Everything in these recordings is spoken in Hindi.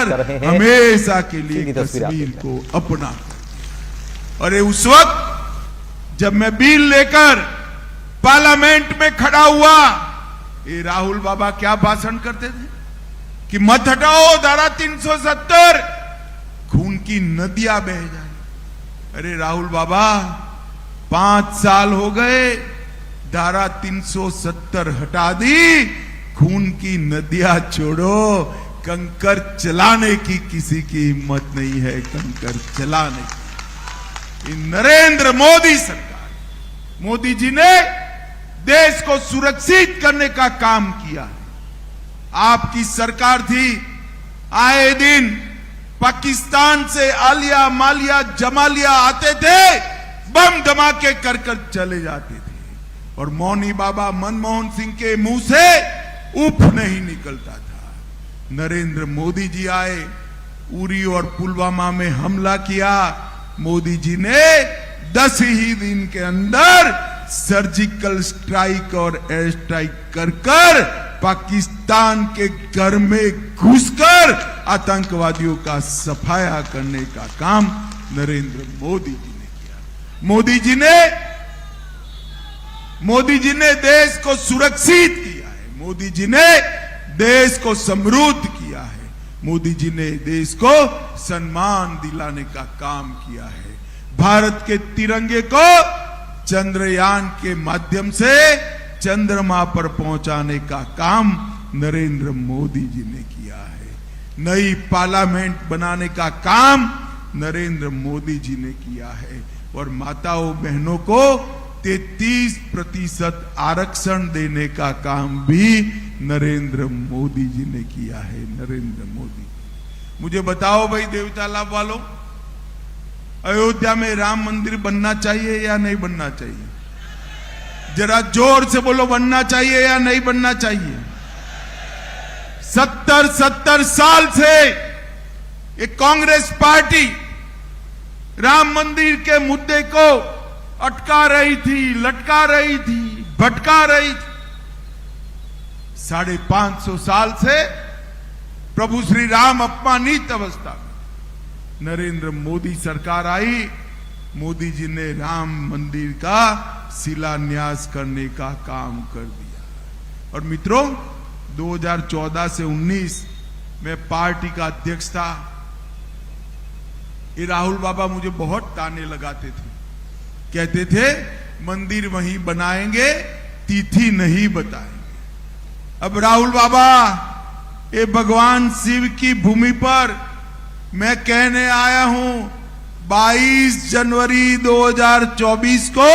कर हमेशा के लिए कश्मीर को अपना। और उस वक्त जब मैं बिल लेकर पार्लियामेंट में खड़ा हुआ, ये राहुल बाबा क्या भाषण करते थे कि मत हटाओ धारा 370, खून की नदियां बह जाए। अरे राहुल बाबा 5 साल हो गए, धारा 370 हटा दी, खून की नदियां छोड़ो, कंकर चलाने की किसी की हिम्मत नहीं है, कंकर चलाने की। नरेंद्र मोदी सरकार, मोदी जी ने देश को सुरक्षित करने का काम किया। आपकी सरकार थी, आए दिन पाकिस्तान से आलिया मालिया जमालिया आते थे, बम धमाके कर चले जाते थे, और मौनी बाबा मनमोहन सिंह के मुंह से उफ नहीं निकलता था। नरेंद्र मोदी जी आए, उरी और पुलवामा में हमला किया, मोदी जी ने 10 ही दिन के अंदर सर्जिकल स्ट्राइक और एयर स्ट्राइक कर पाकिस्तान के घर में घुसकर आतंकवादियों का सफाया करने का काम नरेंद्र मोदी जी ने किया। मोदी जी ने देश को सुरक्षित किया है, मोदी जी ने देश को समृद्ध किया है, मोदी जी ने देश को सम्मान दिलाने का काम किया है। भारत के तिरंगे को चंद्रयान के माध्यम से चंद्रमा पर पहुंचाने का काम नरेंद्र मोदी जी ने किया है। नई पार्लियामेंट बनाने का काम नरेंद्र मोदी जी ने किया है, और माताओं बहनों को 33% आरक्षण देने का काम भी नरेंद्र मोदी जी ने किया है। नरेंद्र मोदी, मुझे बताओ भाई देवता लाभ वालों, अयोध्या में राम मंदिर बनना चाहिए या नहीं बनना चाहिए? जरा जोर से बोलो, बनना चाहिए या नहीं बनना चाहिए? 70 साल से ये कांग्रेस पार्टी राम मंदिर के मुद्दे को अटका रही थी, लटका रही थी, भटका रही थी। 550 साल से प्रभु श्री राम अपमानित अवस्था में, नरेंद्र मोदी सरकार आई, मोदी जी ने राम मंदिर का शिलान्यास करने का काम कर दिया। और मित्रों, 2014 से 19 में पार्टी का अध्यक्ष था। ये राहुल बाबा मुझे बहुत ताने लगाते थे, कहते थे मंदिर वहीं बनाएंगे, तिथि नहीं बताएंगे। अब राहुल बाबा, ये भगवान शिव की भूमि पर मैं कहने आया हूं, 22 जनवरी 2024 को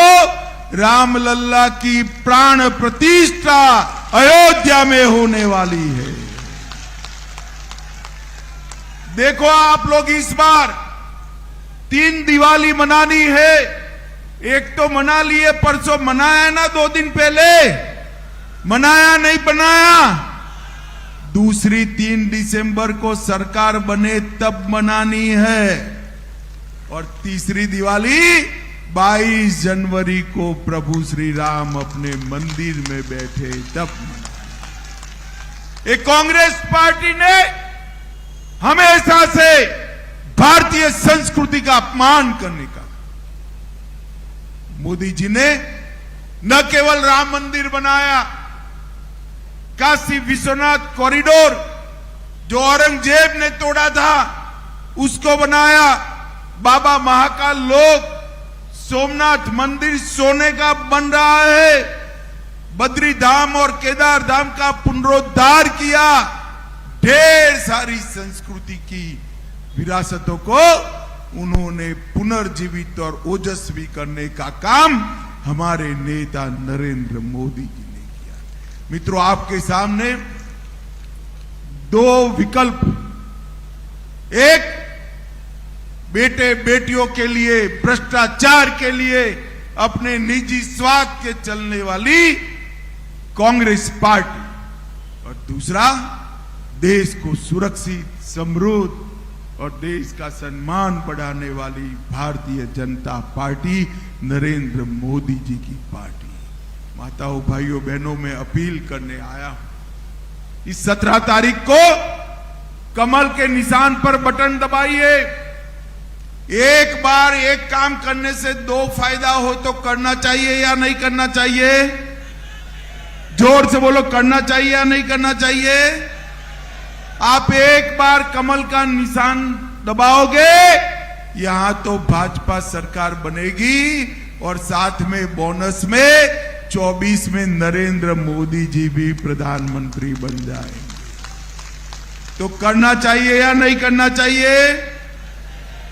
रामलल्ला की प्राण प्रतिष्ठा अयोध्या में होने वाली है। देखो आप लोग, इस बार 3 दिवाली मनानी है। एक तो मना लिए, परसों मनाया ना, 2 दिन पहले मनाया नहीं बनाया। दूसरी 3 दिसंबर को सरकार बने तब मनानी है, और तीसरी दिवाली 22 जनवरी को प्रभु श्री राम अपने मंदिर में बैठे तब मनानी। एक कांग्रेस पार्टी ने हमेशा से भारतीय संस्कृति का अपमान करने का, मोदी जी ने न केवल राम मंदिर बनाया, काशी विश्वनाथ कॉरिडोर जो औरंगजेब ने तोड़ा था उसको बनाया। बाबा महाकाल लोक सोमनाथ मंदिर सोने का बन रहा है। बद्री धाम और केदार धाम का पुनरुद्धार किया। ढेर सारी संस्कृति की विरासतों को उन्होंने पुनर्जीवित और ओजस्वी करने का काम हमारे नेता नरेंद्र मोदी जी ने किया। मित्रों, आपके सामने 2 विकल्प, एक बेटे बेटियों के लिए, भ्रष्टाचार के लिए, अपने निजी स्वार्थ के चलने वाली कांग्रेस पार्टी, और दूसरा देश को सुरक्षित, समृद्ध और देश का सम्मान बढ़ाने वाली भारतीय जनता पार्टी, नरेंद्र मोदी जी की पार्टी। माताओं, भाइयों, बहनों, में अपील करने आया हूं, इस 17 तारीख को कमल के निशान पर बटन दबाइए। एक बार एक काम करने से दो फायदा हो तो करना चाहिए या नहीं करना चाहिए? जोर से बोलो, करना चाहिए या नहीं करना चाहिए? आप एक बार कमल का निशान दबाओगे, यहां तो भाजपा सरकार बनेगी और साथ में बोनस में 24 में नरेंद्र मोदी जी भी प्रधानमंत्री बन जाए। तो करना चाहिए या नहीं करना चाहिए?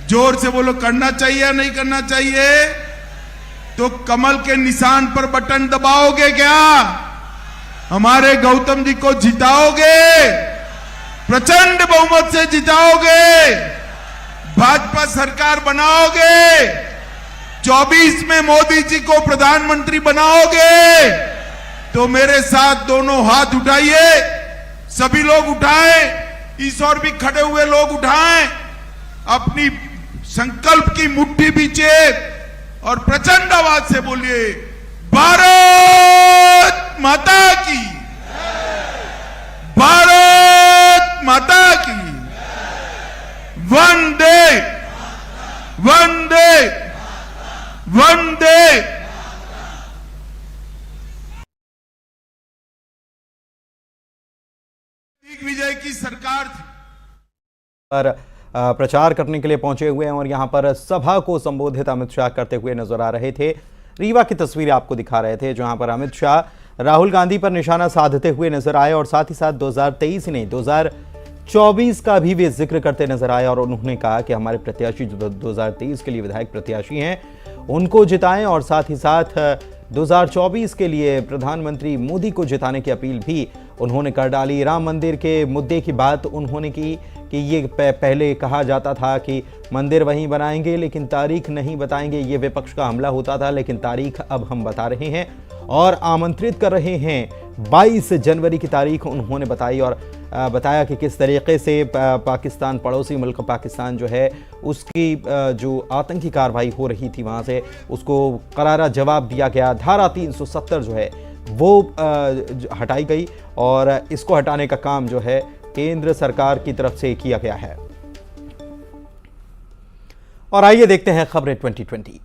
जोर से बोलो, करना चाहिए या नहीं करना चाहिए? तो कमल के निशान पर बटन दबाओगे क्या? हमारे गौतम जी को जिताओगे? प्रचंड बहुमत से जिताओगे? भाजपा सरकार बनाओगे? 24 में मोदी जी को प्रधानमंत्री बनाओगे? तो मेरे साथ दोनों हाथ उठाइए, सभी लोग उठाएं, इस ओर भी खड़े हुए लोग उठाएं, अपनी संकल्प की मुट्ठी बीचे और प्रचंड आवाज से बोलिए, भारत माता की, भारत माता की, वंदे वंदे वंदे। दिग्विजय की सरकार थी। पर प्रचार करने के लिए पहुंचे हुए हैं और यहां पर सभा को संबोधित अमित शाह करते हुए नजर आ रहे थे। रीवा की तस्वीरें आपको दिखा रहे थे, जहां पर अमित शाह राहुल गांधी पर निशाना साधते हुए नजर आए और साथ ही साथ 2023 नहीं 2024 का भी वे जिक्र करते नजर आए और उन्होंने कहा कि हमारे प्रत्याशी जो 2023 के लिए विधायक प्रत्याशी हैं उनको जिताएं और साथ ही साथ 2024 के लिए प्रधानमंत्री मोदी को जिताने की अपील भी उन्होंने कर डाली। राम मंदिर के मुद्दे की बात उन्होंने की कि ये पहले कहा जाता था कि मंदिर वहीं बनाएंगे लेकिन तारीख नहीं बताएंगे, ये विपक्ष का हमला होता था, लेकिन तारीख अब हम बता रहे हैं और आमंत्रित कर रहे हैं। 22 जनवरी की तारीख उन्होंने बताई और बताया कि किस तरीके से पाकिस्तान, पड़ोसी मुल्क पाकिस्तान जो है उसकी जो आतंकी कार्रवाई हो रही थी वहाँ से उसको करारा जवाब दिया गया। धारा 370 जो है वो हटाई गई और इसको हटाने का काम जो है केंद्र सरकार की तरफ से किया गया है। और आइए देखते हैं खबरें 2020।